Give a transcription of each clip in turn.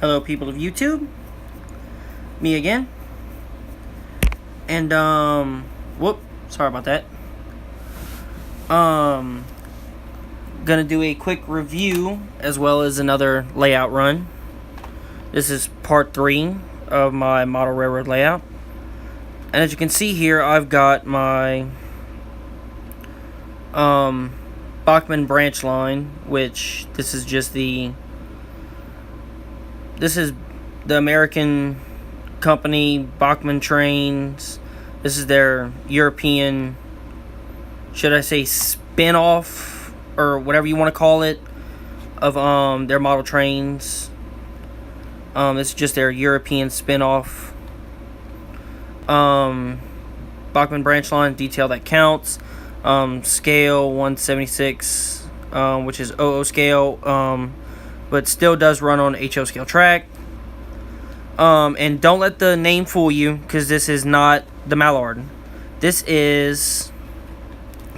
Hello, people of YouTube. Me again. And, sorry about that. Gonna do a quick review as well as another layout run. This is part 3 of my model railroad layout. And as you can see here, I've got my Bachmann branch line, which this is the American company, Bachmann Trains. This is their European, should I say, spin-off, or whatever you want to call it, of their model trains. This is just their European spin-off. Bachmann branch line, detail that counts. Scale 176, which is OO scale, but still does run on HO scale track. And don't let the name fool you, because this is not the Mallard. This is,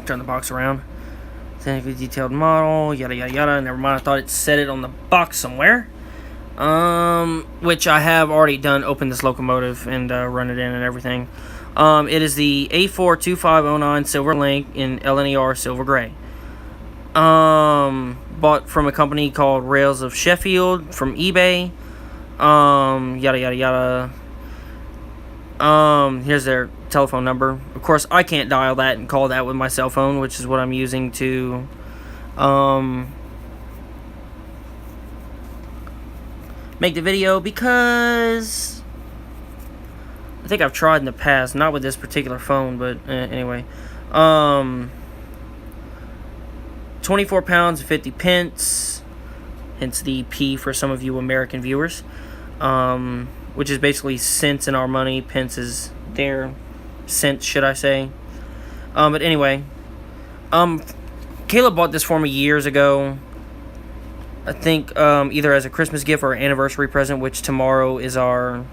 turn the box around, technically detailed model, yada yada yada. Never mind, I thought it said it on the box somewhere. Which I have already done, opened this locomotive and run it in and everything. It is the A42509 Silver Link in LNER Silver Gray. Bought from a company called Rails of Sheffield from eBay. Yada yada yada. Here's their telephone number. Of course, I can't dial that and call that with my cell phone, which is what I'm using to make the video, because I think I've tried in the past, not with this particular phone, but anyway. 24 pounds and 50 pence, hence the P for some of you American viewers, which is basically cents in our money. Pence is their cents, should I say. But anyway, Caleb bought this for me years ago. I think either as a Christmas gift or an anniversary present, which tomorrow is our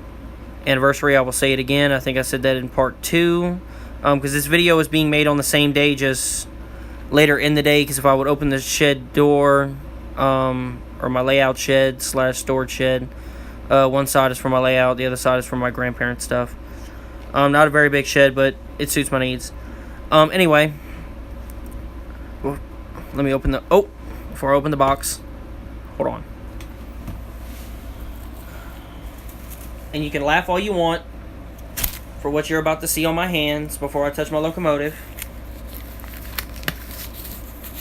anniversary. I will say it again. I think I said that in part 2, because this video is being made on the same day, just later in the day, because if I would open the shed door, or my layout shed / storage shed, one side is for my layout, the other side is for my grandparents' stuff. Not a very big shed, but it suits my needs. Anyway, let me open before I open the box, hold on. And you can laugh all you want for what you're about to see on my hands before I touch my locomotive.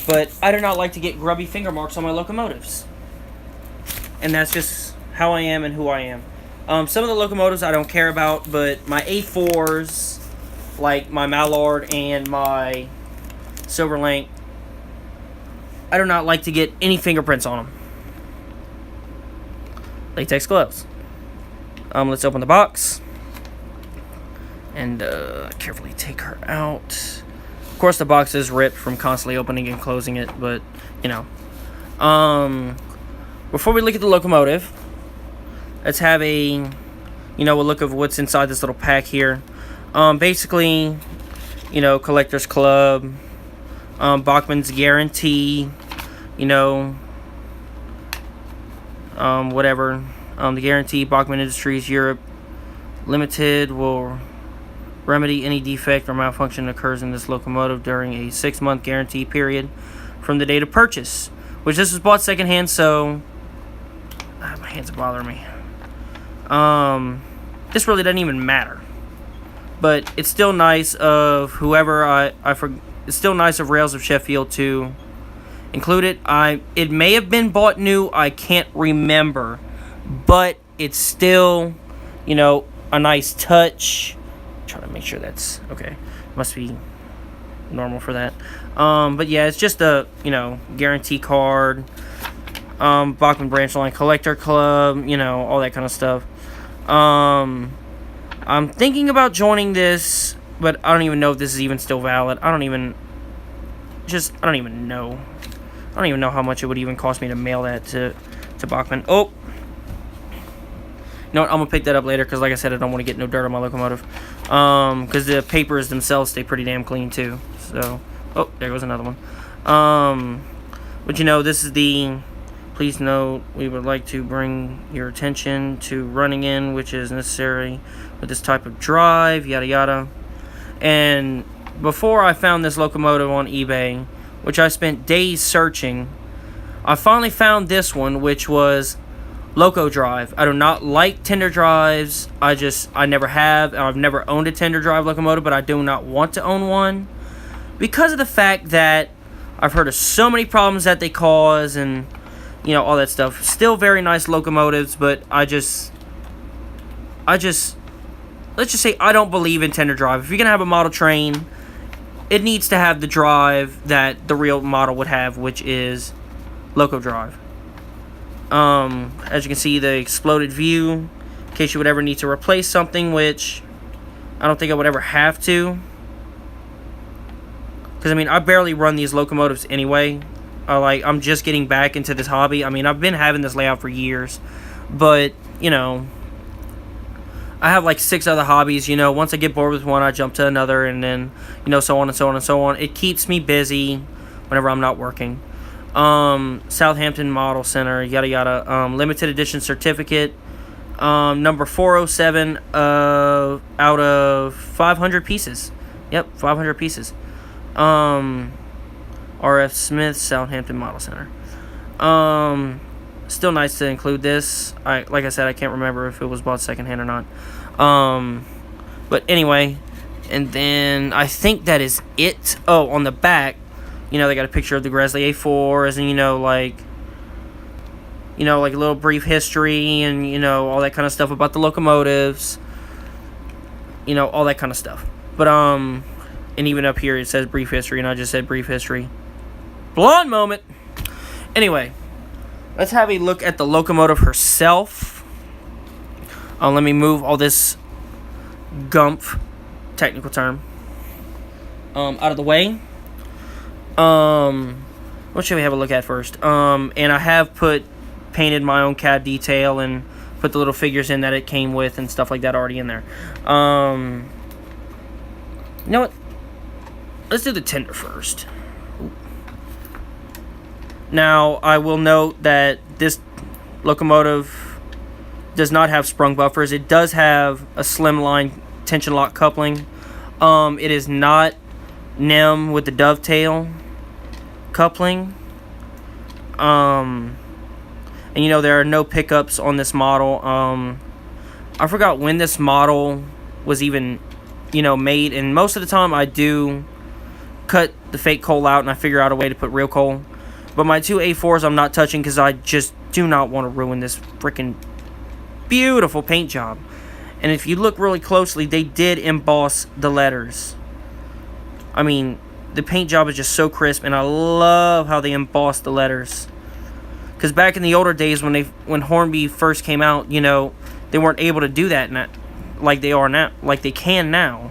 But I do not like to get grubby finger marks on my locomotives. And that's just how I am and who I am. Some of the locomotives I don't care about, but my A4s, like my Mallard and my Silver Link, I do not like to get any fingerprints on them. Latex gloves. Let's open the box and carefully take her out. Of course, the box is ripped from constantly opening and closing it, but you know. Before we look at the locomotive, let's have a look of what's inside this little pack here. Basically, Collector's Club, Bachmann's Guarantee, whatever. The guarantee, Bachmann Industries Europe Limited will remedy any defect or malfunction that occurs in this locomotive during a 6-month guarantee period from the date of purchase. Which this was bought secondhand, so my hands are bothering me. This really doesn't even matter, but it's still nice of whoever it's still nice of Rails of Sheffield to include it. It may have been bought new, I can't remember. But it's still, a nice touch. I'm trying to make sure that's okay. Must be normal for that. But yeah, it's just a, guarantee card. Bachmann Branch Line Collector Club, all that kind of stuff. I'm thinking about joining this, but I don't even know if this is even still valid. I don't even know. I don't even know how much it would even cost me to mail that to Bachmann. Oh! You know what, I'm going to pick that up later, because like I said, I don't want to get no dirt on my locomotive. Because the papers themselves stay pretty damn clean, too. So, oh, there goes another one. But this is the Please note, we would like to bring your attention to running in, which is necessary with this type of drive, yada yada. And before I found this locomotive on eBay, which I spent days searching, I finally found this one, which was Loco Drive. I do not like tender drives. I never have. I've never owned a tender drive locomotive, but I do not want to own one because of the fact that I've heard of so many problems that they cause and, you know, all that stuff. Still very nice locomotives, but let's just say I don't believe in tender drive. If you're going to have a model train, it needs to have the drive that the real model would have, which is Loco Drive. As you can see, the exploded view, in case you would ever need to replace something, which I don't think I would ever have to. Because, I mean, I barely run these locomotives anyway. I'm just getting back into this hobby. I mean, I've been having this layout for years. But, you know, I have like 6 other hobbies. You know, once I get bored with one, I jump to another. And then, you know, so on and so on and so on. It keeps me busy whenever I'm not working. Southampton Model Center, yada yada. Limited edition certificate. Number 407 out of 500 pieces. Yep, 500 pieces. R.F. Smith, Southampton Model Center. Still nice to include this. Like I said, I can't remember if it was bought secondhand or not. But anyway, and then I think that is it. Oh, on the back, you know, they got a picture of the Gresley A4s and, you know, like a little brief history and, you know, all that kind of stuff about the locomotives. You know, all that kind of stuff. But, and even up here it says brief history, and I just said brief history. Blonde moment. Anyway, let's have a look at the locomotive herself. Let me move all this gumph, technical term, out of the way. What should we have a look at first? And I have painted my own CAD detail and put the little figures in that it came with and stuff like that already in there. You know what? Let's do the tender first. Now, I will note that this locomotive does not have sprung buffers. It does have a slimline tension lock coupling. It is not NEM with the dovetail coupling. And you know, there are no pickups on this model. I forgot when this model was even, you know, made, and most of the time I do cut the fake coal out and I figure out a way to put real coal. But my 2 A4s I'm not touching because I just do not want to ruin this freaking beautiful paint job. And if you look really closely, they did emboss the letters. I mean, the paint job is just so crisp, and I love how they embossed the letters. Because back in the older days when Hornby first came out, you know, they weren't able to do that like they are now, like they can now.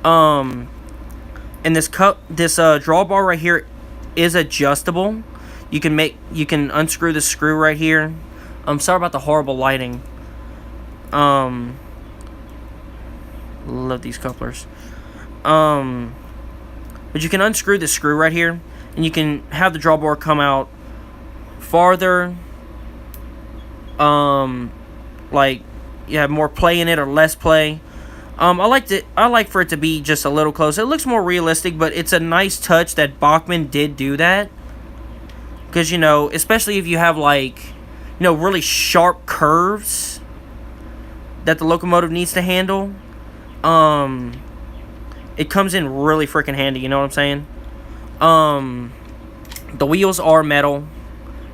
And this drawbar right here is adjustable. You can unscrew the screw right here. I'm sorry about the horrible lighting. Love these couplers. But you can unscrew the screw right here, and you can have the drawbar come out farther. Like you have more play in it or less play. I like for it to be just a little closer. It looks more realistic, but it's a nice touch that Bachmann did do that. Because, you know, especially if you have, like, you know, really sharp curves that the locomotive needs to handle, it comes in really freaking handy, you know what I'm saying? The wheels are metal,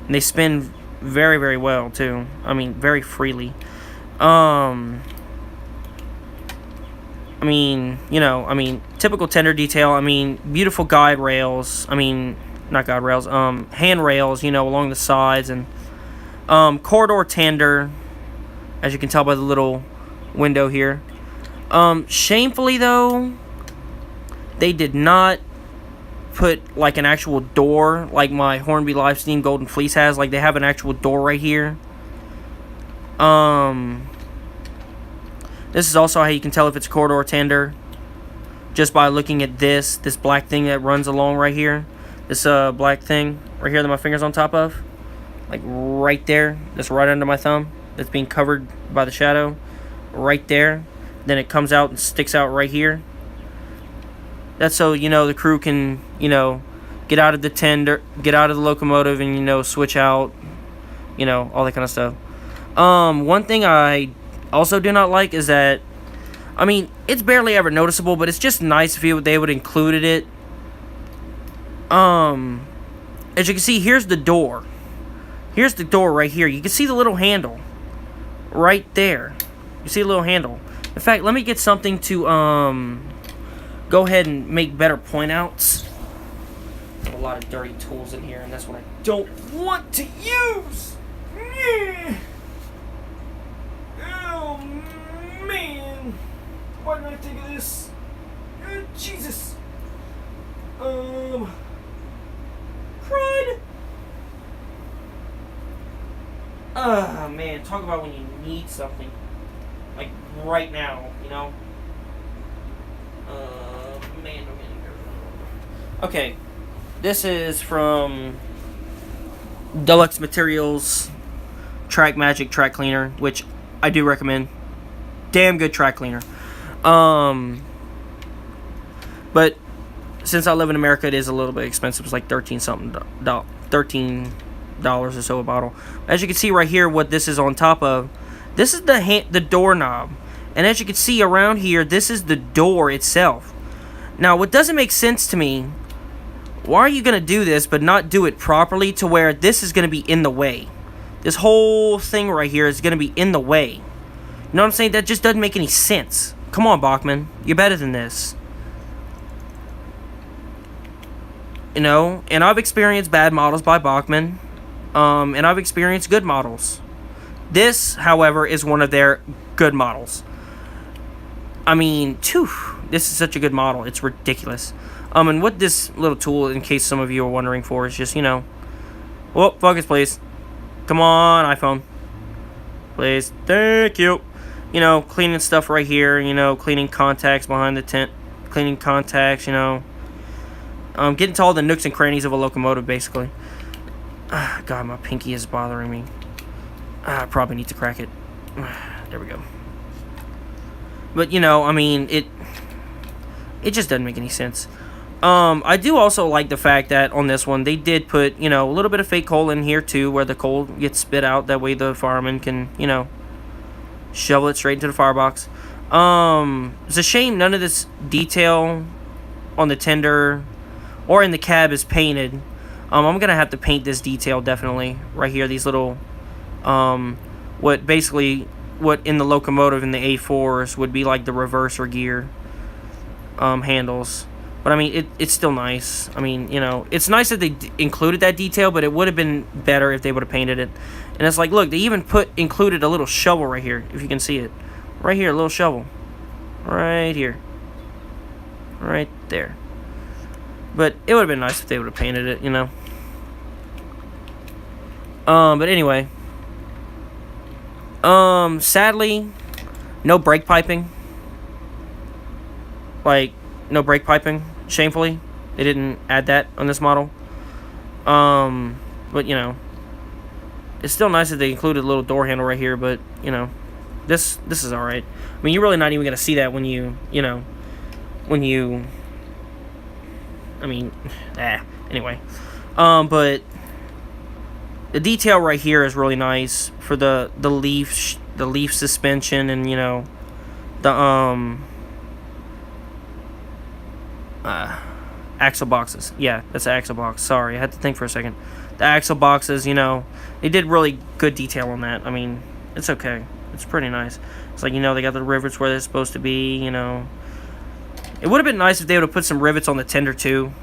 and they spin very, very well, too. I mean, very freely. I mean, you know, typical tender detail. I mean, beautiful guide rails. I mean, not guide rails, hand rails, you know, along the sides. And corridor tender, as you can tell by the little window here. Shamefully, though, they did not put, like, an actual door like my Hornby Livesteam Golden Fleece has. Like, they have an actual door right here. This is also how you can tell if it's corridor tender, just by looking at this black thing that runs along right here. This black thing right here that my finger's on top of. like right there. That's right under my thumb. That's being covered by the shadow, right there. Then it comes out and sticks out right here. That's so the crew can get out of the tender, get out of the locomotive, and switch out, all that kind of stuff. One thing I also do not like is that, I mean, it's barely ever noticeable, but it's just nice if they would included it. As you can see, here's the door. Here's the door right here. You can see the little handle right there. You see a little handle. In fact, let me get something to go ahead and make better point outs. A lot of dirty tools in here, and that's what I don't want to use. Oh man, why did I think of this? Jesus. Crud. Oh man, talk about when you need something. Like right now, man. Okay, this is from Deluxe Materials Track Magic Track Cleaner, which I do recommend. Damn good track cleaner. But since I live in America, it is a little bit expensive. It's like $13 or so a bottle. As you can see right here, what this is on top of, this is the doorknob, and as you can see around here, this is the door itself. Now, what doesn't make sense to me, why are you gonna do this but not do it properly to where this is gonna be in the way? This whole thing right here is gonna be in the way. You know what I'm saying? That just doesn't make any sense. Come on, Bachmann, you're better than this. And I've experienced bad models by Bachmann, and I've experienced good models. This, however, is one of their good models. I mean, this is such a good model. It's ridiculous. And what this little tool, in case some of you are wondering for, is just, well, focus, please. Come on, iPhone. Please. Thank you. Cleaning stuff right here, cleaning contacts behind the tent, cleaning contacts, getting to all the nooks and crannies of a locomotive, basically. God, my pinky is bothering me. I probably need to crack it. There we go. But, I mean, it just doesn't make any sense. I do also like the fact that on this one, they did put, a little bit of fake coal in here, too, where the coal gets spit out. That way the fireman can, shovel it straight into the firebox. It's a shame none of this detail on the tender or in the cab is painted. I'm going to have to paint this detail, definitely, right here. These little, what in the locomotive in the A4s would be like the reverser gear handles. But, I mean, it's still nice. I mean, it's nice that they included that detail, but it would have been better if they would have painted it. And it's like, look, they even included a little shovel right here, if you can see it. Right here, a little shovel. Right here. Right there. But it would have been nice if they would have painted it, But anyway. Sadly, no brake piping. Like, no brake piping, shamefully. They didn't add that on this model. But, it's still nice that they included a little door handle right here, but, this is alright. I mean, you're really not even going to see that when you, anyway. But the detail right here is really nice for the leaf suspension and, the, axle boxes. Yeah, that's an axle box. Sorry, I had to think for a second. The axle boxes, they did really good detail on that. I mean, it's okay. It's pretty nice. It's like, they got the rivets where they're supposed to be, It would have been nice if they would have put some rivets on the tender, too.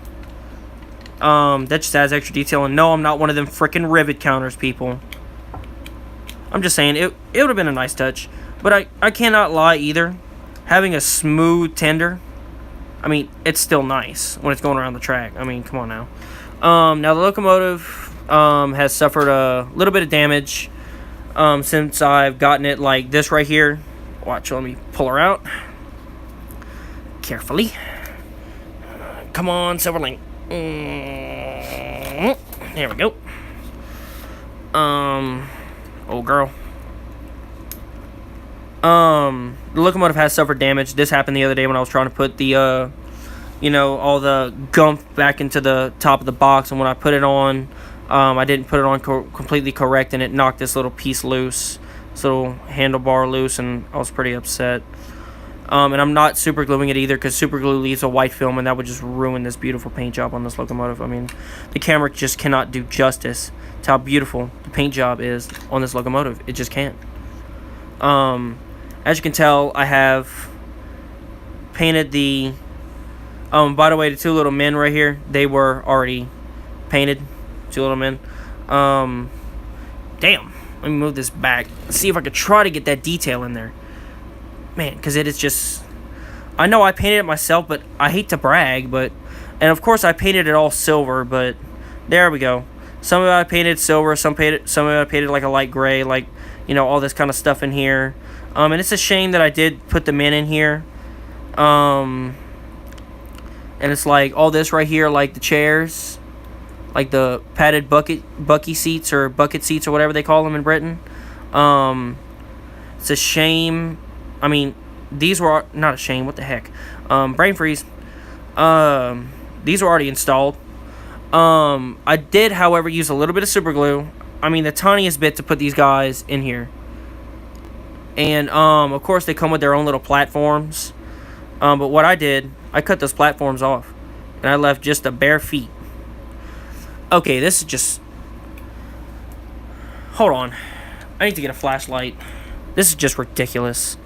That just adds extra detail. And no, I'm not one of them frickin' rivet counters, people. I'm just saying, it would have been a nice touch. But I cannot lie, either. Having a smooth tender, I mean, it's still nice when it's going around the track. I mean, come on now. Now, the locomotive has suffered a little bit of damage since I've gotten it like this right here. Watch, let me pull her out. Carefully. Come on, Silverlink. There we go. Oh girl. The locomotive has suffered damage. This happened the other day when I was trying to put the, all the gump back into the top of the box, and when I put it on, I didn't put it on completely correct, and it knocked this little piece loose, this little handlebar loose, and I was pretty upset. And I'm not super gluing it either, because super glue leaves a white film, and that would just ruin this beautiful paint job on this locomotive. I mean, the camera just cannot do justice to how beautiful the paint job is on this locomotive. It just can't. As you can tell, I have painted the... by the way, the two little men right here, they were already painted. Two little men. Damn. Let me move this back. Let's see if I could try to get that detail in there. Man, because it is just... I know I painted it myself, but I hate to brag, but... And of course I painted it all silver, but... There we go. Some of it I painted silver, some of it I painted like a light gray, like, all this kind of stuff in here. And it's a shame that I did put the men in here. And it's like all this right here, like the chairs, like the padded bucket seats or whatever they call them in Britain. It's a shame. I mean, these were not a shame. What the heck? Brain freeze. These were already installed. I did, however, use a little bit of super glue. I mean, the tiniest bit to put these guys in here. And, of course, they come with their own little platforms. But what I did, I cut those platforms off. And I left just the bare feet. Okay, this is just... Hold on. I need to get a flashlight. This is just ridiculous.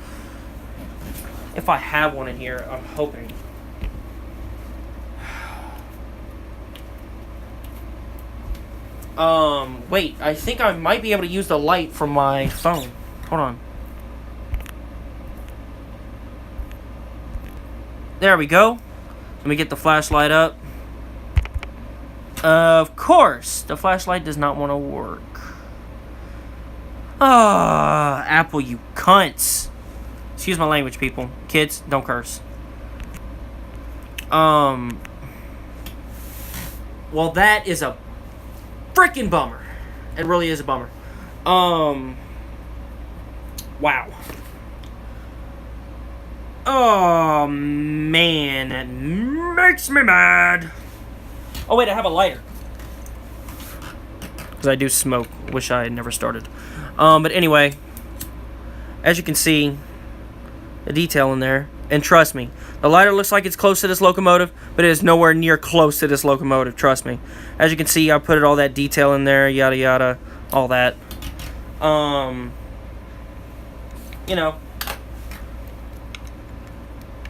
If I have one in here, I'm hoping. Wait, I think I might be able to use the light from my phone. Hold on. There we go. Let me get the flashlight up. Of course, the flashlight does not want to work. Ah, Apple, you cunts. Excuse my language, people. Kids, don't curse. Well, that is a freaking bummer. It really is a bummer. Wow. Oh, man, that makes me mad. Oh, wait, I have a lighter. Because I do smoke. Wish I had never started. But anyway, as you can see, the detail in there. And trust me, the lighter looks like it's close to this locomotive, but it is nowhere near close to this locomotive, trust me. As you can see, I put all that detail in there, yada yada, all that.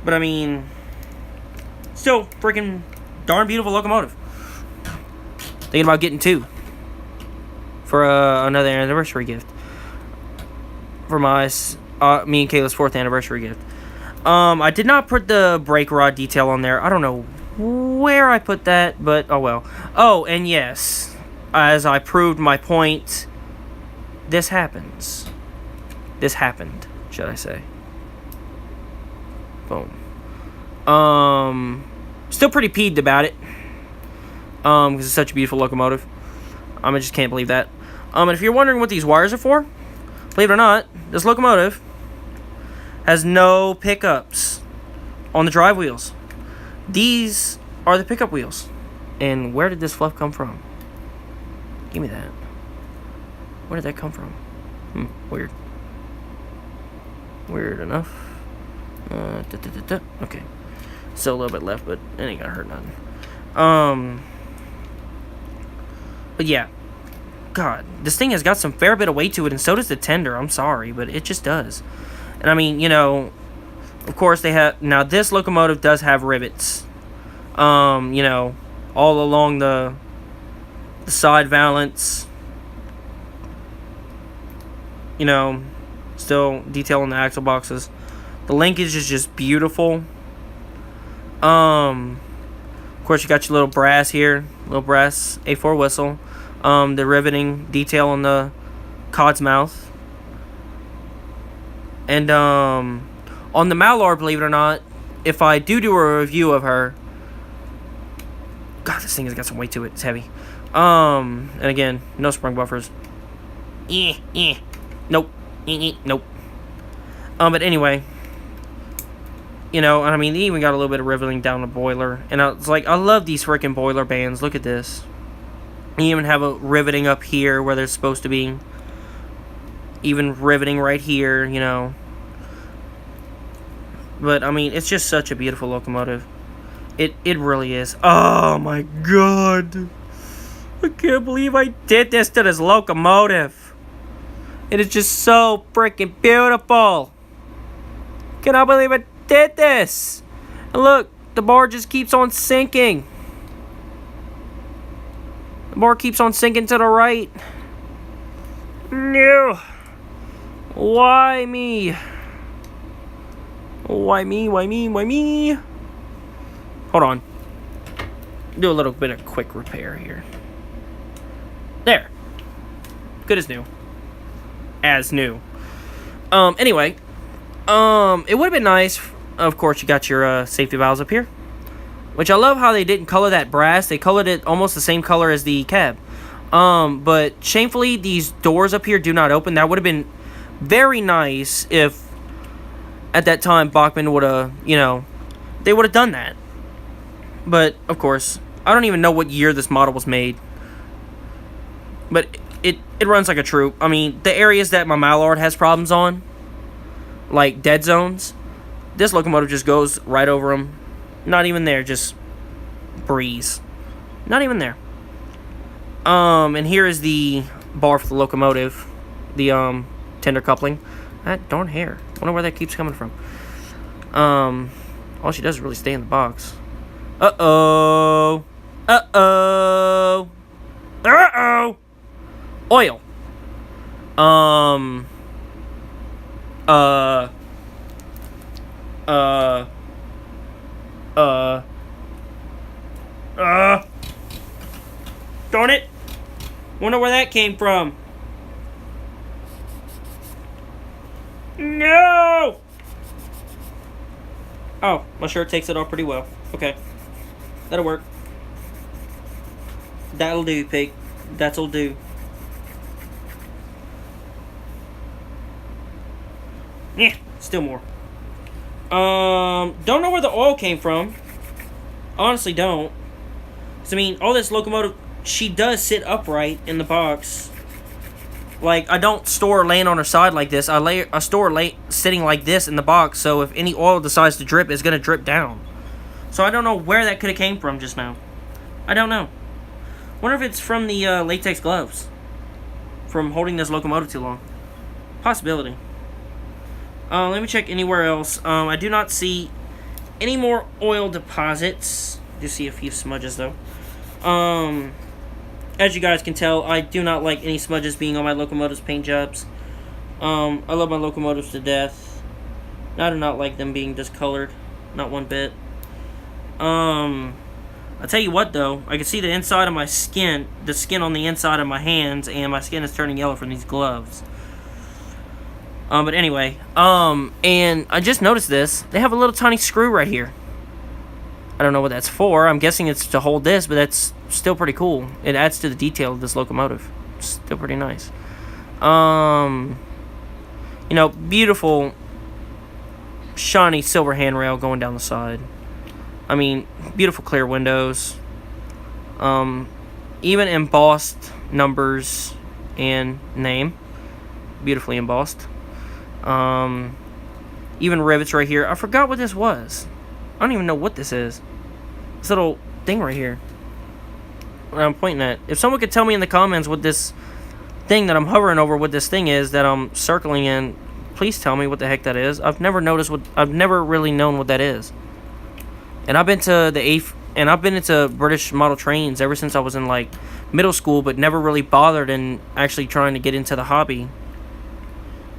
But I mean, still freaking darn beautiful locomotive. Thinking about getting two for another anniversary gift for me and Kayla's 4th anniversary gift. I did not put the brake rod detail on there. I don't know where I put that, but oh well. Oh, and yes, as I proved my point, this happens. This happened, should I say. Boom. Still pretty peeved about it. Because it's such a beautiful locomotive. I just can't believe that. And if you're wondering what these wires are for, believe it or not, this locomotive has no pickups on the drive wheels. These are the pickup wheels. And where did this fluff come from? Give me that. Where did that come from? Weird. Weird enough. Okay. Still a little bit left, but it ain't gonna hurt nothing. But yeah. God, this thing has got some fair bit of weight to it, and so does the tender. I'm sorry, but it just does. And I mean, of course they have... Now, this locomotive does have rivets. All along the side valance. Still detail on the axle boxes. The linkage is just beautiful. Of course, you got your little brass here. Little brass A4 whistle. The riveting detail on the cod's mouth. And, on the Mallard, believe it or not, if I do a review of her... God, this thing has got some weight to it. It's heavy. And again, no sprung buffers. Nope. Nope. But anyway, you know, I mean, they even got a little bit of riveting down the boiler. And I was like, I love these freaking boiler bands. Look at this. You even have a riveting up here where they're supposed to be. Even riveting right here, you know. But, I mean, it's just such a beautiful locomotive. It really is. Oh, my God. I can't believe I did this to this locomotive. It is just so freaking beautiful. Cannot believe I did this. And look, the bar just keeps on sinking. The bar keeps on sinking to the right. No. Why me? Why me? Why me? Why me? Hold on. Do a little bit of quick repair here. There. Good as new. As new. Anyway. It would have been nice. Of course, you got your safety valves up here. Which I love how they didn't color that brass. They colored it almost the same color as the cab. But shamefully, these doors up here do not open. That would have been very nice if at that time Bachmann would have, you know, they would have done that. But, of course, I don't even know what year this model was made. But it runs like a troop. I mean, the areas that my Mallard has problems on, like dead zones, this locomotive just goes right over them. Not even there, just breeze. Not even there. And here is the bar for the locomotive. The, tender coupling. That darn hair. Wonder where that keeps coming from. All she does is really stay in the box. Uh-oh. Uh-oh. Uh-oh. Oil. Darn it. Wonder where that came from. No! Oh, my shirt takes it off pretty well. Okay. That'll work. That'll do, pig. That'll do. Yeah, still more. Don't know where the oil came from. Honestly, don't. 'Cause, I mean, all this locomotive, she does sit upright in the box. Like, I don't store laying on her side like this. I store sitting like this in the box, so if any oil decides to drip, it's going to drip down. So I don't know where that could have came from just now. I don't know. Wonder if it's from the latex gloves. From holding this locomotive too long. Possibility. Let me check anywhere else. I do not see any more oil deposits. I do see a few smudges, though. As you guys can tell, I do not like any smudges being on my locomotive's paint jobs. I love my locomotives to death. I do not like them being discolored. Not one bit. I'll tell you what, though. I can see the inside of my skin, the skin on the inside of my hands, and my skin is turning yellow from these gloves. But anyway, and I just noticed this. They have a little tiny screw right here. I don't know what that's for. I'm guessing it's to hold this, but that's still pretty cool. It adds to the detail of this locomotive. Still pretty nice. You know, beautiful, shiny silver handrail going down the side. I mean, beautiful clear windows. Even embossed numbers and name. Beautifully embossed. Even rivets right here. I forgot what this was. I don't even know what this is. This little thing right here. What I'm pointing at. If someone could tell me in the comments what this thing that I'm hovering over, what this thing is that I'm circling in, please tell me what the heck that is. I've never really known what that is. And I've been to I've been into British model trains ever since I was in like middle school, but never really bothered in actually trying to get into the hobby.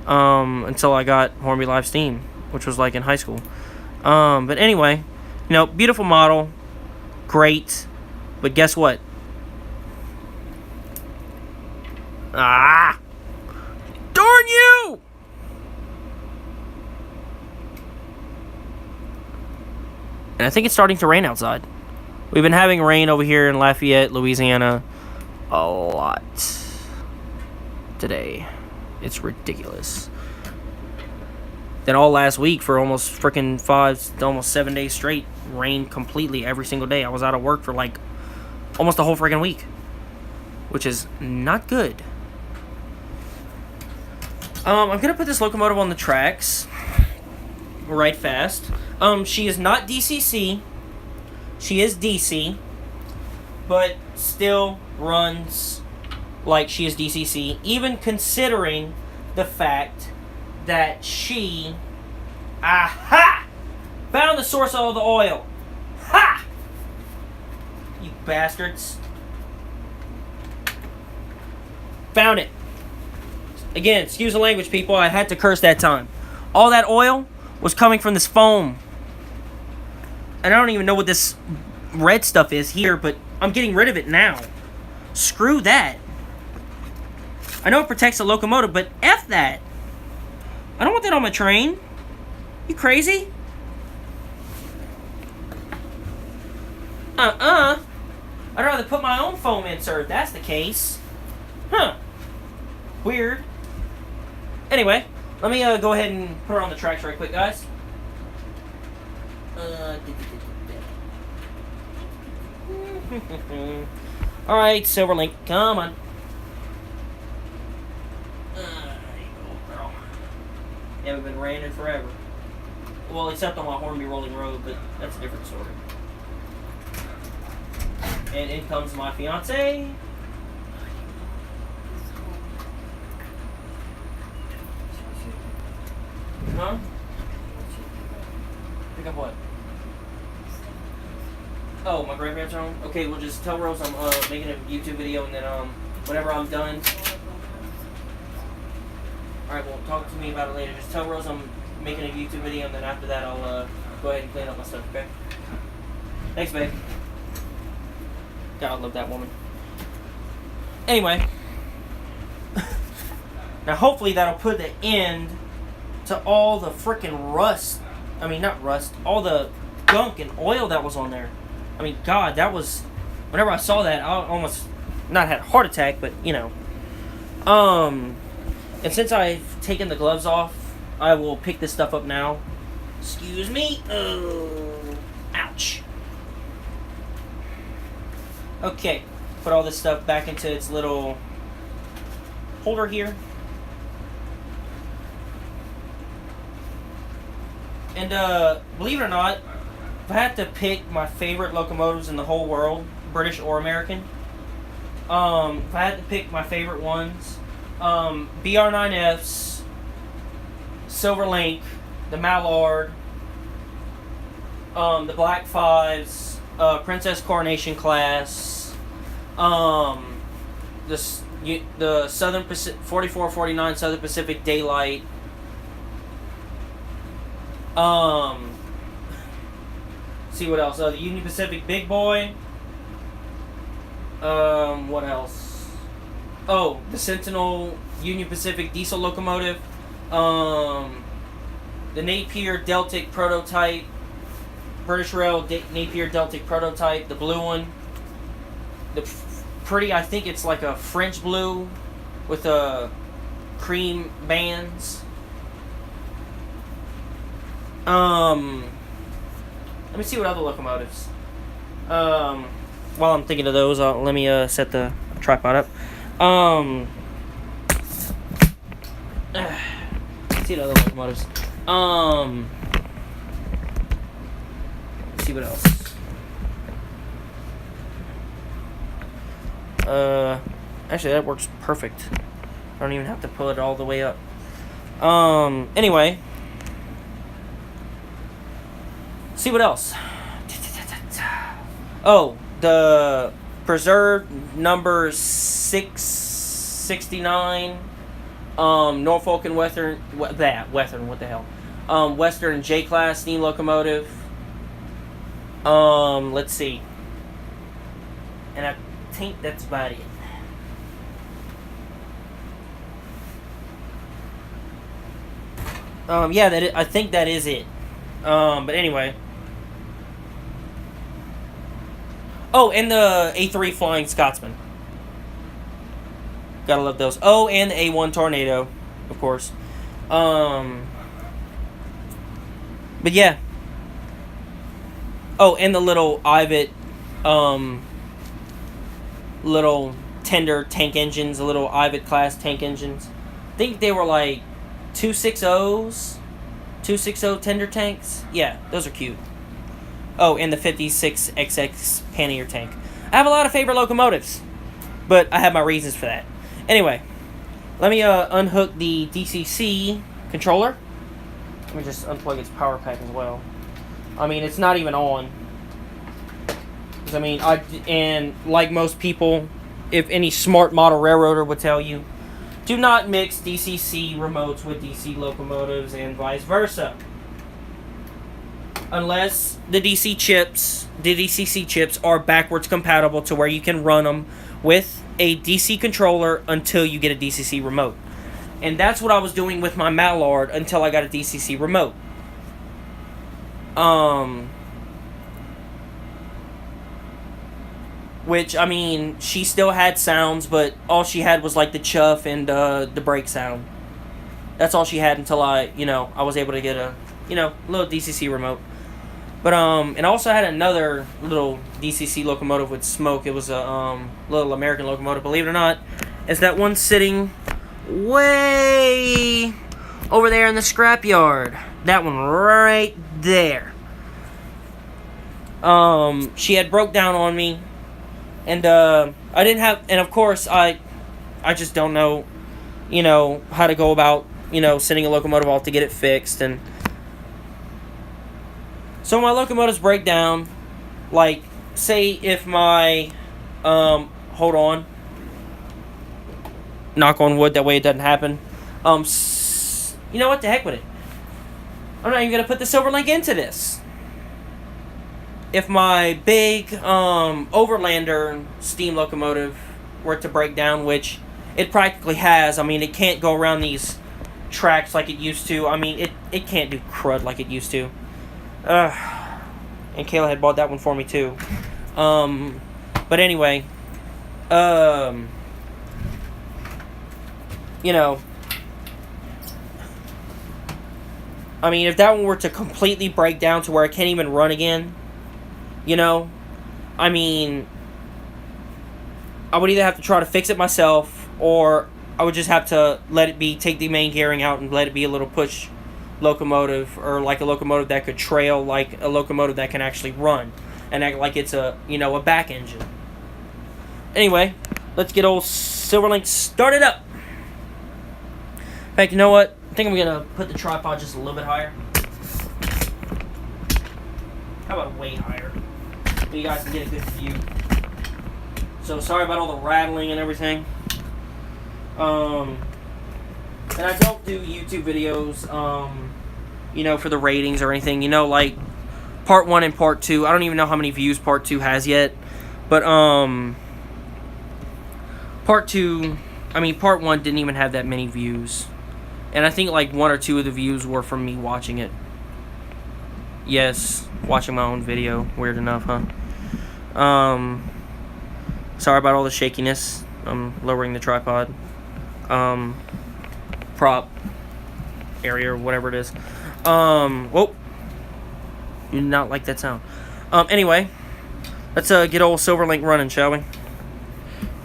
Until I got Hornby Live Steam, which was like in high school. But anyway, you know, beautiful model, great, but guess what? Ah! Darn you! And I think it's starting to rain outside. We've been having rain over here in Lafayette, Louisiana, a lot. today. It's ridiculous. Then all last week for almost freaking almost 7 days straight, rained completely every single day. I was out of work for like almost the whole freaking week, which is not good. I'm gonna put this locomotive on the tracks right fast. She is not DCC. She is DC, but still runs like she is DCC, even considering the fact that she found the source of all the oil. Ha! You bastards. Found it. Again, excuse the language, people. I had to curse that time. All that oil was coming from this foam. And I don't even know what this red stuff is here, but I'm getting rid of it now. Screw that. I know it protects the locomotive, but F that. I don't want that on my train. You crazy? I'd rather put my own foam insert if that's the case. Huh. Weird. Anyway, let me go ahead and put her on the tracks right quick, guys. Alright, Silverlink, come on. There you go, girl. Yeah, we've been raining forever. Well, except on my Hornby Rolling Road, but that's a different story. And in comes my fiance. Huh? Pick up what? Oh, my grandparents' home? Okay, well just tell Rose I'm making a YouTube video, and then whenever I'm done. Alright, well talk to me about it later. Just tell Rose I'm making a YouTube video, and then after that I'll go ahead and clean up my stuff, okay? Thanks, babe. God, I love that woman. Anyway. Now hopefully that'll put an end to all the freaking rust. I mean, not rust. All the gunk and oil that was on there. I mean, God, that was... Whenever I saw that, I almost... Not had a heart attack, but, you know. And since I've taken the gloves off, I will pick this stuff up now. Excuse me. Oh, ouch. Okay. Put all this stuff back into its little holder here. And, believe it or not, if I had to pick my favorite locomotives in the whole world, British or American, if I had to pick my favorite ones, BR9Fs, Silverlink, the Mallard, the Black Fives, Princess Coronation class, the Southern Pacific 4449 Southern Pacific Daylight. See what else? The Union Pacific Big Boy. What else? Oh, the Sentinel Union Pacific diesel locomotive. The Napier Deltic prototype. British Rail Napier Deltic prototype. The blue one. The pretty, I think it's like a French blue with cream bands. Let me see what other locomotives. While I'm thinking of those, let me set the tripod up. Let's see what other locomotives. Let's see what else. Actually, that works perfect. I don't even have to pull it all the way up. Anyway. See what else. Oh, the preserved number 669 Norfolk and Western, what the hell? Western J-class steam locomotive. Let's see. And I think that's about it. Yeah, I think that is it. But anyway. Oh, and the A3 Flying Scotsman. Gotta love those. Oh, and the A1 Tornado, of course. But yeah. Oh, and the little Ivet, little tender tank engines, the little Ivet class tank engines. I think they were like 260s, 260 tender tanks. Yeah, those are cute. Oh, and the 56XX pannier tank. I have a lot of favorite locomotives, but I have my reasons for that. Anyway, let me unhook the DCC controller. Let me just unplug its power pack as well. I mean, it's not even on. I mean, and like most people, if any smart model railroader would tell you, do not mix DCC remotes with DC locomotives and vice versa. Unless the DCC chips are backwards compatible to where you can run them with a DC controller until you get a DCC remote. And that's what I was doing with my Mallard until I got a DCC remote. Which, I mean, she still had sounds, but all she had was like the chuff and the brake sound. That's all she had until I was able to get a, little DCC remote. But, and I also had another little DCC locomotive with smoke. It was a little American locomotive, believe it or not. It's that one sitting way over there in the scrapyard. That one right there. She had broke down on me. And, I didn't have, and of course, I just don't know, how to go about, sending a locomotive off to get it fixed, and so my locomotives break down, like, say if my, hold on, knock on wood, that way it doesn't happen, you know what, the heck with it, I'm not even going to put the silver link into this. If my big Overlander steam locomotive were to break down, which it practically has, I mean, it can't go around these tracks like it used to. I mean, it can't do crud like it used to. And Kayla had bought that one for me too. But anyway, I mean, if that one were to completely break down to where I can't even run again, I mean, I would either have to try to fix it myself, or I would just have to take the main gearing out and let it be a little push locomotive, or like a locomotive that could trail, like a locomotive that can actually run, and act like it's a back engine. Anyway, let's get old Silverlink started up. In fact, you know what? I think I'm going to put the tripod just a little bit higher. How about way higher? So you guys can get a good view. So sorry about all the rattling and everything. And I don't do YouTube videos, for the ratings or anything. Like part 1 and part 2. I don't even know how many views part 2 has yet. But part 2, part 1 didn't even have that many views. And I think like 1 or 2 of the views were from me watching it. Yes, watching my own video. Weird enough, huh? Sorry about all the shakiness. I'm lowering the tripod. Prop area or whatever it is. Whoa. You did not like that sound. Anyway, let's get old Silverlink running, shall we?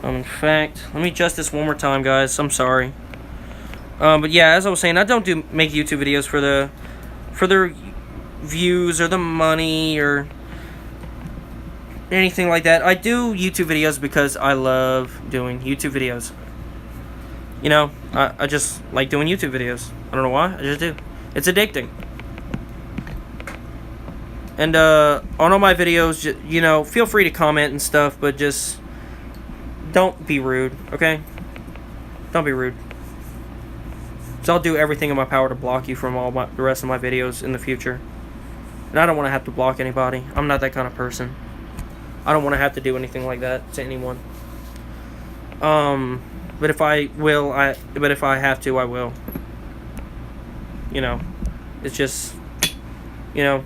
In fact, let me adjust this one more time, guys. I'm sorry. But yeah, as I was saying, I don't make YouTube videos for the views or the money or anything like that. I do YouTube videos because I love doing YouTube videos. I just like doing YouTube videos. I don't know why, I just do. It's addicting. And on all my videos, feel free to comment and stuff, but just don't be rude, okay? Don't be rude. So I'll do everything in my power to block you from the rest of my videos in the future. And I don't want to have to block anybody. I'm not that kind of person. I don't want to have to do anything like that to anyone. But if I have to, I will. It's just, I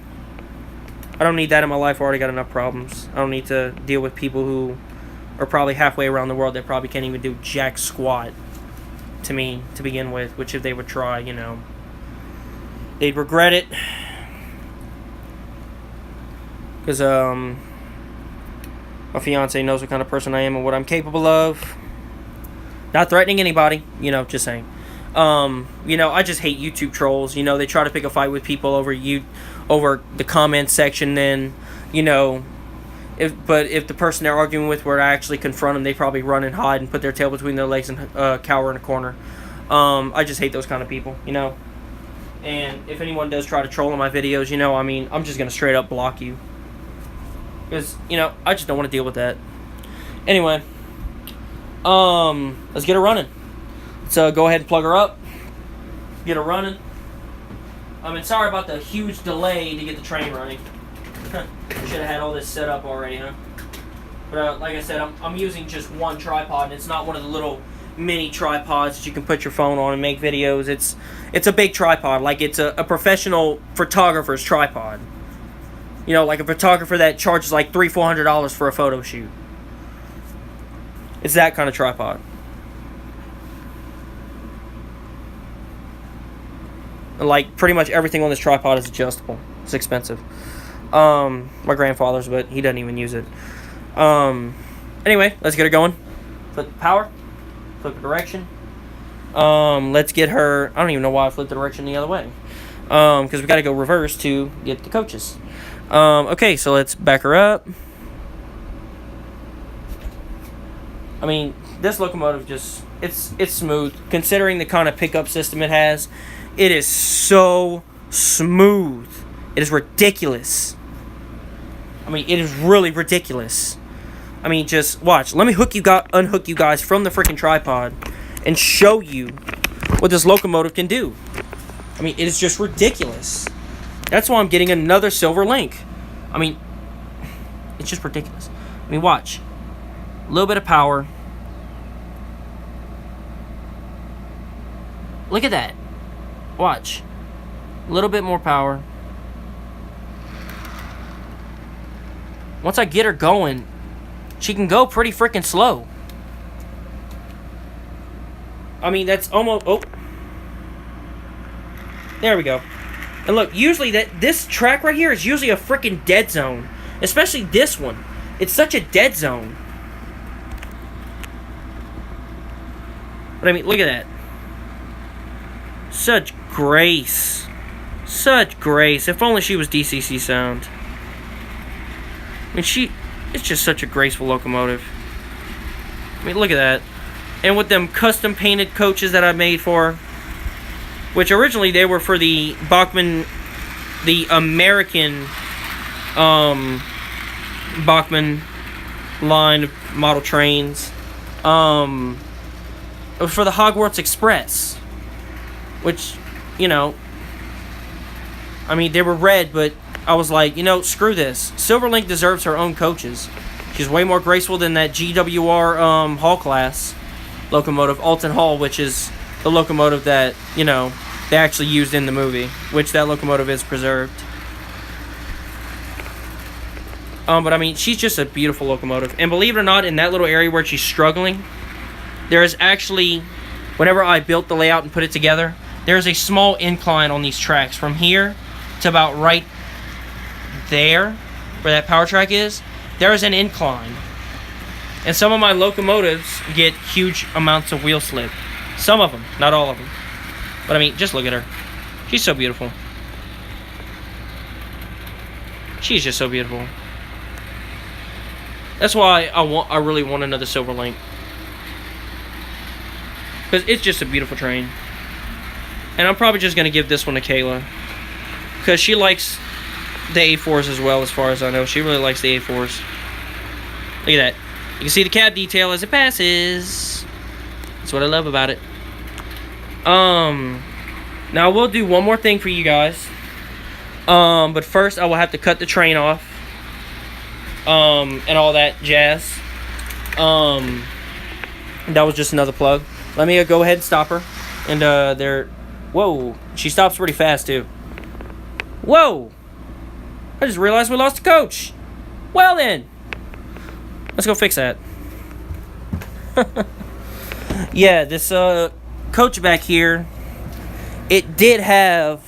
don't need that in my life. I already got enough problems. I don't need to deal with people who or probably halfway around the world that probably can't even do jack squat to me to begin with, which if they would try, you know, they'd regret it. Because my fiance knows what kind of person I am and what I'm capable of. Not threatening anybody, you know, just saying. You know, I just hate YouTube trolls. You know, they try to pick a fight with people over the comment section. Then, you know, if the person they're arguing with were to actually confront them, they probably run and hide and put their tail between their legs and cower in a corner. I just hate those kind of people, you know. And if anyone does try to troll on my videos, you know, I mean, I'm just gonna straight up block you. Because, you know, I just don't want to deal with that. Anyway, let's get her running. Let's go ahead and plug her up. Get her running. I mean, sorry about the huge delay to get the train running. Should have had all this set up already, huh? But like I said, I'm using just one tripod, and it's not one of the little mini tripods that you can put your phone on and make videos. It's a big tripod, like it's a professional photographer's tripod. You know, like a photographer that charges like $300-400 for a photo shoot. It's that kind of tripod. And like pretty much everything on this tripod is adjustable. It's expensive. My grandfather's, but he doesn't even use it. Anyway, let's get her going. Flip the power. Flip the direction. Let's get her. I don't even know why I flipped the direction the other way. Because we got to go reverse to get the coaches. Okay, so let's back her up. I mean, this locomotive just it's smooth considering the kind of pickup system it has. It is so smooth. It is ridiculous. I mean, it is really ridiculous. I mean, just watch. Let me unhook you guys from the freaking tripod and show you what this locomotive can do. I mean, it is just ridiculous. That's why I'm getting another silver link. I mean, it's just ridiculous. I mean, watch. A little bit of power. Look at that. Watch. A little bit more power. Once I get her going, she can go pretty freaking slow. I mean, that's almost... Oh. There we go. And look, usually this track right here is usually a freaking dead zone. Especially this one. It's such a dead zone. But I mean, look at that. Such grace. Such grace. If only she was DCC sound. I mean, it's just such a graceful locomotive. I mean, look at that. And with them custom painted coaches that I made for her, which originally they were for the Bachmann, the American Bachmann line of model trains. It was for the Hogwarts Express, which, you know, I mean, they were red, but I was like, you know, screw this. Silverlink deserves her own coaches. She's way more graceful than that GWR Hall class locomotive, Alton Hall, which is the locomotive that, you know, they actually used in the movie, which that locomotive is preserved. But I mean, she's just a beautiful locomotive. And believe it or not, in that little area where she's struggling, there is actually, whenever I built the layout and put it together, there is a small incline on these tracks from here to about right there, where that power track is. There is an incline. And some of my locomotives get huge amounts of wheel slip. Some of them, not all of them. But I mean, just look at her. She's so beautiful. She's just so beautiful. That's why I really want another silver link. Because it's just a beautiful train. And I'm probably just going to give this one to Kayla. Because she likes the A4s as well, as far as I know. She really likes the A4s. Look at that. You can see the cab detail as it passes. That's what I love about it. Now we'll do one more thing for you guys. But first I will have to cut the train off. And all that jazz. That was just another plug. Let me go ahead and stop her. And there. Whoa, she stops pretty fast too. Whoa! I just realized we lost a coach. Well then, let's go fix that. Yeah, this coach back here, it did have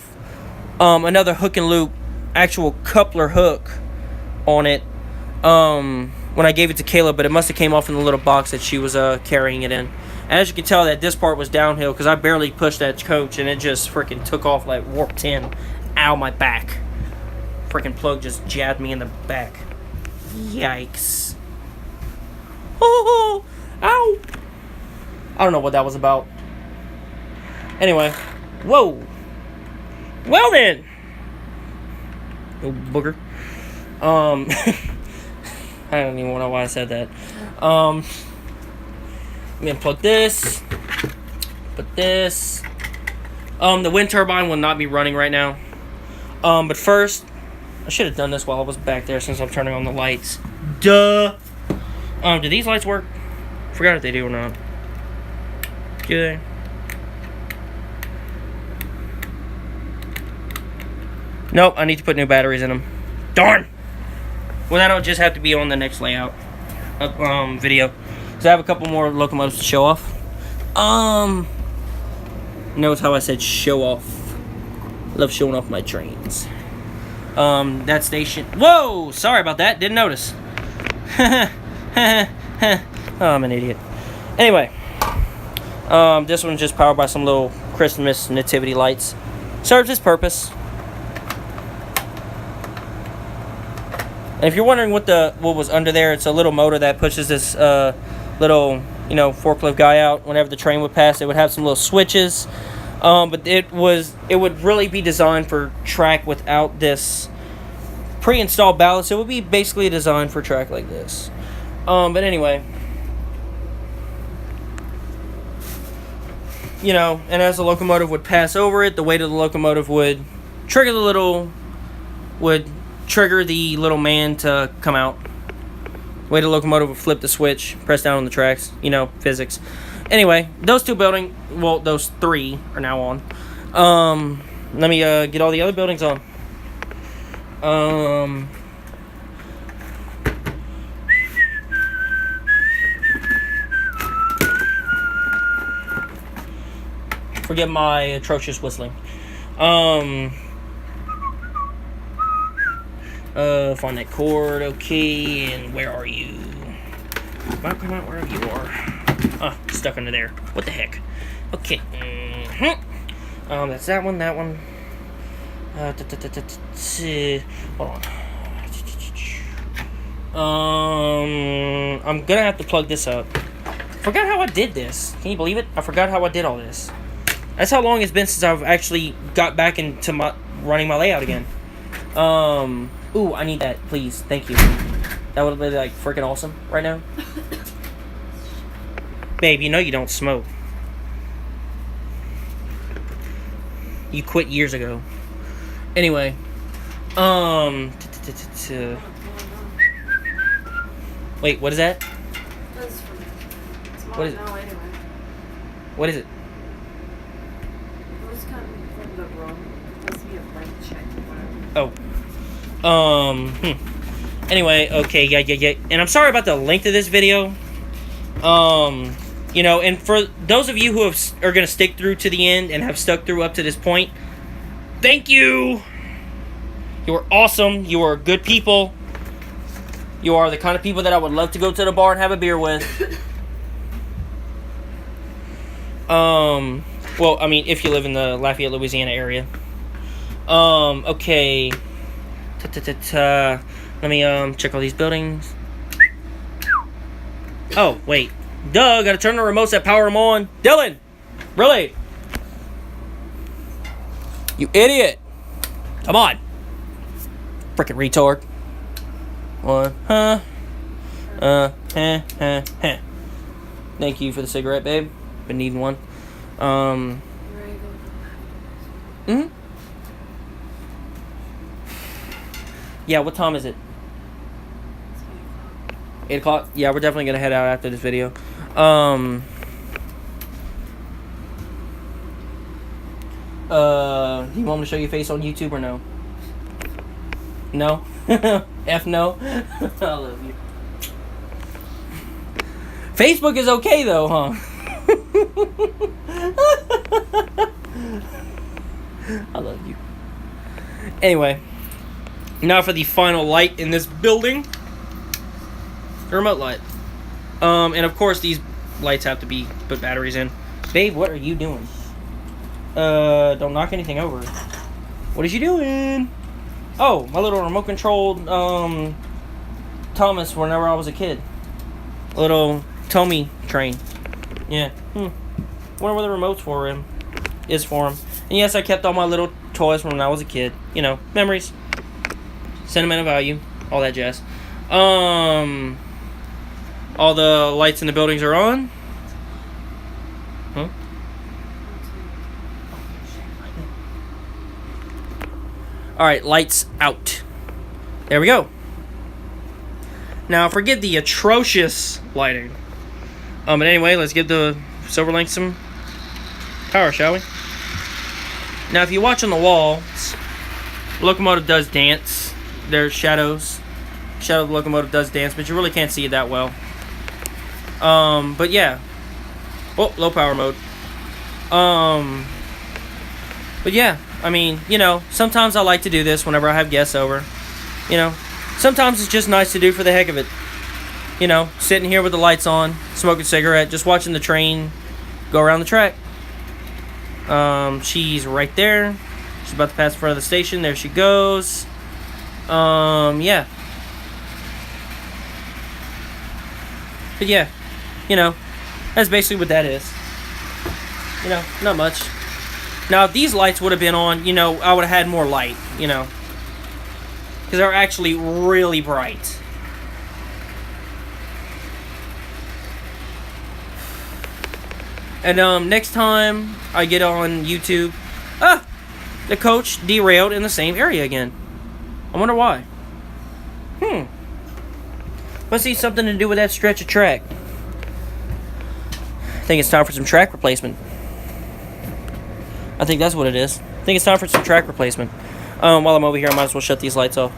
another hook and loop, actual coupler hook on it when I gave it to Kayla, but it must have came off in the little box that she was carrying it in. And as you can tell, that this part was downhill because I barely pushed that coach and it just freaking took off like warp 10. Ow, my back. Freaking plug just jabbed me in the back. Yikes. Oh, ow. I don't know what that was about. Anyway. Whoa. Well then. Oh, booger. I don't even know why I said that. I'm gonna plug this. Put this. The wind turbine will not be running right now. But first, I should have done this while I was back there since I'm turning on the lights. Duh. Do these lights work? Forgot if they do or not. Do they? Nope, I need to put new batteries in them. Darn! Well, that'll just have to be on the next layout video. So I have a couple more locomotives to show off. Notice how I said show off. Love showing off my trains. That station. Whoa! Sorry about that. Didn't notice. Oh, I'm an idiot. Anyway. This one's just powered by some little Christmas nativity lights. Serves its purpose. And if you're wondering what was under there, it's a little motor that pushes this little, forklift guy out. Whenever the train would pass, it would have some little switches. But it would really be designed for track without this pre-installed ballast. It would be basically designed for track like this. But anyway, and as the locomotive would pass over it, the weight of the locomotive would trigger the little man to come out. The way the locomotive would flip the switch, press down on the tracks, physics. Anyway, those those three are now on. Let me get all the other buildings on. Forget my atrocious whistling. Find that chord, okay, and where are you? Come out wherever you are. Stuck under there. What the heck? Okay. That's that one. Hold on. I'm gonna have to plug this up. Forgot how I did this. Can you believe it? I forgot how I did all this. That's how long it's been since I've actually got back into running my layout again. Ooh, I need that, please. Thank you. That would be like freaking awesome right now. Babe, you don't smoke. You quit years ago. Anyway, wait, what is that? What is it? What is it? Oh. Anyway, okay, yeah. And I'm sorry about the length of this video. And for those of you who are going to stick through to the end and have stuck through up to this point, thank you. You are awesome. You are good people. You are the kind of people that I would love to go to the bar and have a beer with. Well, I mean, if you live in the Lafayette, Louisiana area. Okay. Let me check all these buildings. Oh, wait. Duh, gotta turn the remotes that power them on. Dylan! Really? You idiot! Come on. Frickin' retard. One. Thank you for the cigarette, babe. Been needing one. Yeah, what time is it? 8 o'clock? Yeah, we're definitely gonna head out after this video. Do you want me to show your face on YouTube or no? No? F no? I love you. Facebook is okay though, huh? I love you. Anyway, now for the final light in this building. The remote light. And of course these lights have to be put batteries in. Babe, what are you doing? Don't knock anything over. What is you doing? Oh, my little remote controlled Thomas whenever I was a kid. Little Tommy train. Yeah. Wonder what the remote's for him. Is for him. And yes, I kept all my little toys from when I was a kid. You know, memories. Sentimental value. All that jazz. All the lights in the buildings are on. Huh? Alright, lights out. There we go. Now, forget the atrocious lighting. But anyway, let's give the Silverlink some power, shall we? Now, if you watch on the walls, the locomotive does dance. There's shadows. Shadow of the locomotive does dance, but you really can't see it that well. But yeah. Oh, low power mode. But yeah, I mean, you know, sometimes I like to do this whenever I have guests over. You know, sometimes it's just nice to do for the heck of it. You know, sitting here with the lights on, smoking a cigarette, just watching the train go around the track. She's right there. She's about to pass in front of the station. There she goes. Yeah. But yeah, you know, that's basically what that is. You know, not much. Now, if these lights would have been on, you know, I would have had more light, you know. Because they're actually really bright. And next time I get on YouTube, the coach derailed in the same area again. I wonder why. Must be something to do with that stretch of track. I think it's time for some track replacement. I think that's what it is. I think it's time for some track replacement. While I'm over here, I might as well shut these lights off.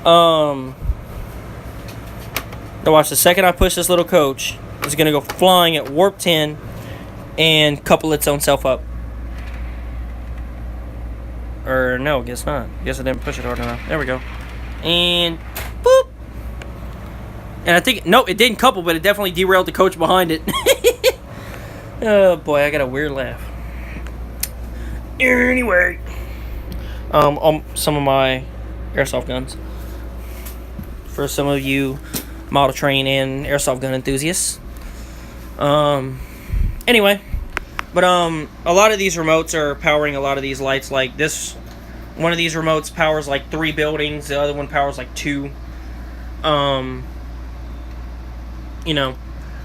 Now watch, the second I push this little coach, it's going to go flying at warp 10 and couple its own self up. Or no, guess not. Guess I didn't push it hard enough. There we go. And boop. And I think, no, it didn't couple, but it definitely derailed the coach behind it. Oh boy, I got a weird laugh. Anyway, some of my airsoft guns for some of you model train and airsoft gun enthusiasts. Anyway, but a lot of these remotes are powering a lot of these lights. Like this, one of these remotes powers like 3 buildings. The other one powers like 2. You know,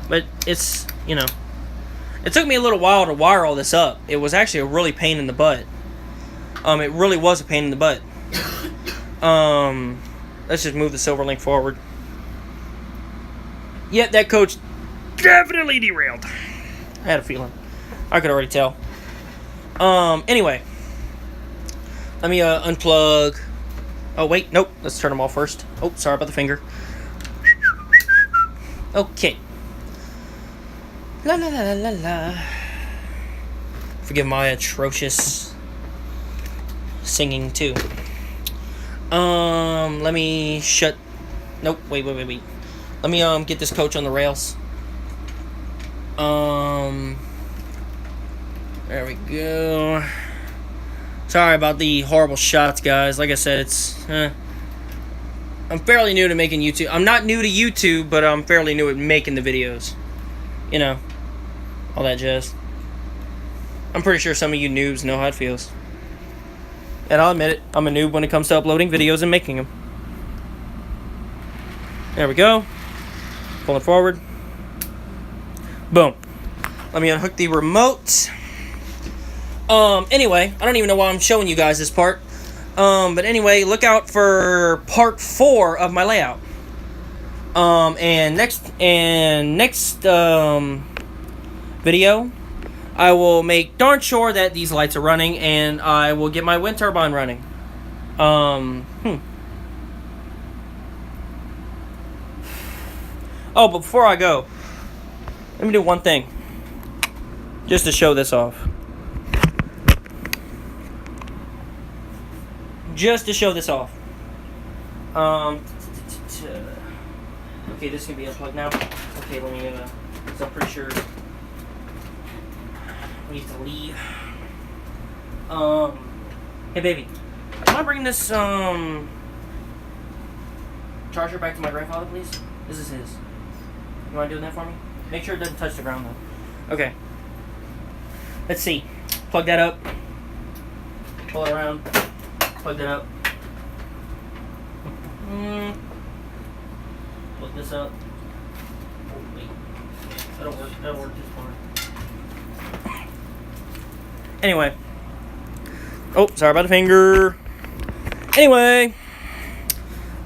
but it's, you know, it took me a little while to wire all this up. It was actually a really pain in the butt. It really was a pain in the butt. Let's just move the Silverlink forward. Yep, that coach definitely derailed. I had a feeling. I could already tell. Anyway. Let me unplug. Oh, wait, nope. Let's turn them off first. Oh, sorry about the finger. Okay. La la la la la. Forgive my atrocious singing too. Let me shut. Nope. Wait. Let me get this coach on the rails. There we go. Sorry about the horrible shots, guys. Like I said, it's. I'm fairly new to making YouTube. I'm not new to YouTube, but I'm fairly new at making the videos. You know, all that jazz. I'm pretty sure some of you noobs know how it feels. And I'll admit it, I'm a noob when it comes to uploading videos and making them. There we go. Pulling forward. Boom. Let me unhook the remote. Anyway, I don't even know why I'm showing you guys this part. But anyway, look out for part 4 of my layout. And next video, I will make darn sure that these lights are running, and I will get my wind turbine running. Oh, but before I go, let me do one thing. Just to show this off. Just to show this off. Okay, this can be unplugged now. Okay, let me, so I'm pretty sure we need to leave. Hey baby, can I bring this, charger back to my grandfather, please? This is his. You mind doing that for me? Make sure it doesn't touch the ground, though. Okay. Let's see. Plug that up. Pull it around. Plug that up. Plug this up. Oh, wait. That'll work just fine. Anyway. Oh, sorry about the finger. Anyway.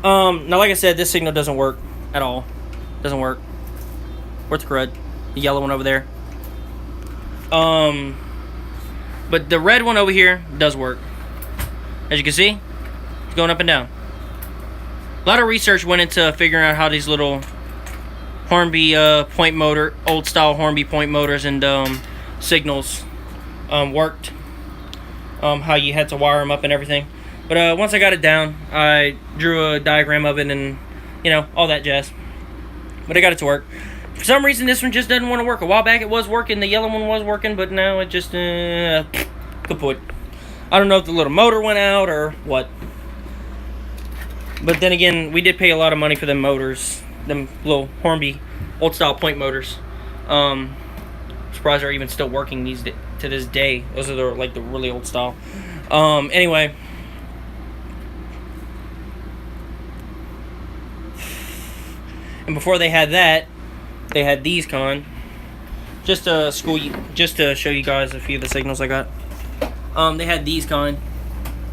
Now like I said, this signal doesn't work at all. Doesn't work. Worth the crud. The yellow one over there. But the red one over here does work. As you can see, it's going up and down. A lot of research went into figuring out how these little Hornby point motor, old style Hornby point motors and signals worked. How you had to wire them up and everything. But once I got it down, I drew a diagram of it and, you know, all that jazz. But I got it to work. For some reason, this one just doesn't want to work. A while back, it was working. The yellow one was working, but now it just, kaput. I don't know if the little motor went out or what. But then again, we did pay a lot of money for them motors. Them little Hornby old-style point motors. Surprised they're even still working to this day. Those are the really old style. Anyway. And before they had that, they had these just to show you guys a few of the signals I got. They had these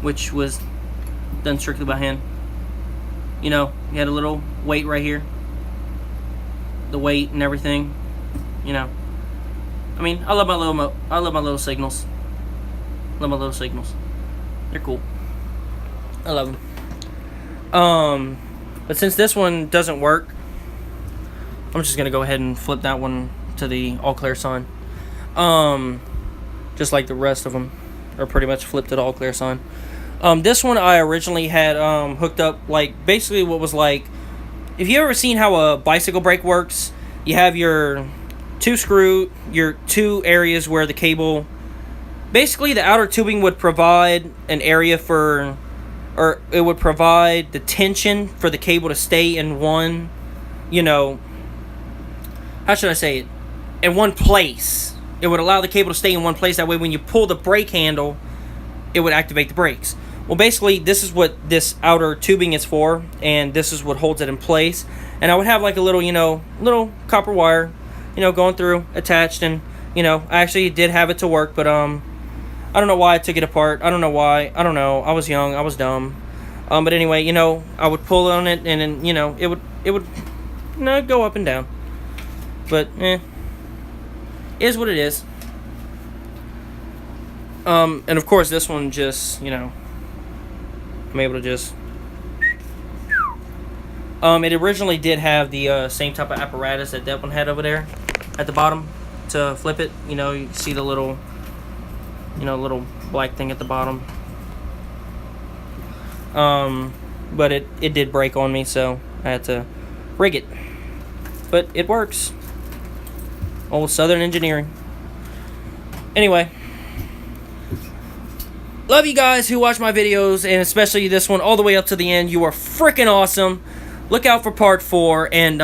which was done strictly by hand. You know, you had a little weight right here, the weight and everything. You know, I mean, I love my little signals. Love my little signals. They're cool. I love them. But since this one doesn't work, I'm just gonna go ahead and flip that one to the all clear sign. Just like the rest of them are pretty much flipped to the all clear sign. This one I originally had hooked up like basically what was like, if you ever seen how a bicycle brake works, you have your two areas where the cable, basically the outer tubing would provide an area for, or it would provide the tension for the cable to stay in one, you know, how should I say it? In one place. It would allow the cable to stay in one place. That way when you pull the brake handle, it would activate the brakes. Well, basically, this is what this outer tubing is for, and this is what holds it in place. And I would have like a little, you know, little copper wire, you know, going through, attached, and, you know, I actually did have it to work, but, I don't know why I took it apart. I don't know why. I don't know. I was young. I was dumb. But anyway, you know, I would pull on it, and then, you know, it would, you know, go up and down. But, is what it is. And of course this one just, you know, I'm able to just, it originally did have the same type of apparatus that one had over there at the bottom to flip it. You know, you see the little, you know, little black thing at the bottom. But it did break on me, so I had to rig it. But it works. Old Southern engineering. Anyway. Love you guys who watch my videos, and especially this one all the way up to the end. You are freaking awesome. Look out for part 4. And,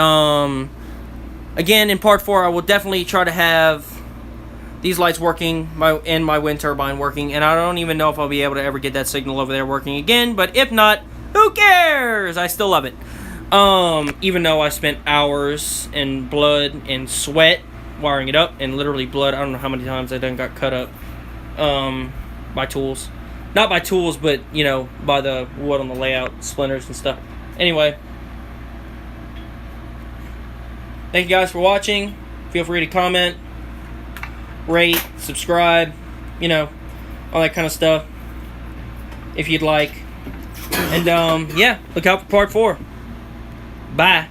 again, in part 4, I will definitely try to have these lights working, and my wind turbine working. And I don't even know if I'll be able to ever get that signal over there working again. But if not, who cares? I still love it. Even though I spent hours and blood and sweat wiring it up, and literally blood, I don't know how many times I done got cut up by tools. Not by tools, but, you know, by the wood on the layout, splinters and stuff. Anyway, thank you guys for watching. Feel free to comment, rate, subscribe, you know, all that kind of stuff if you'd like. And yeah, look out for part 4. Bye.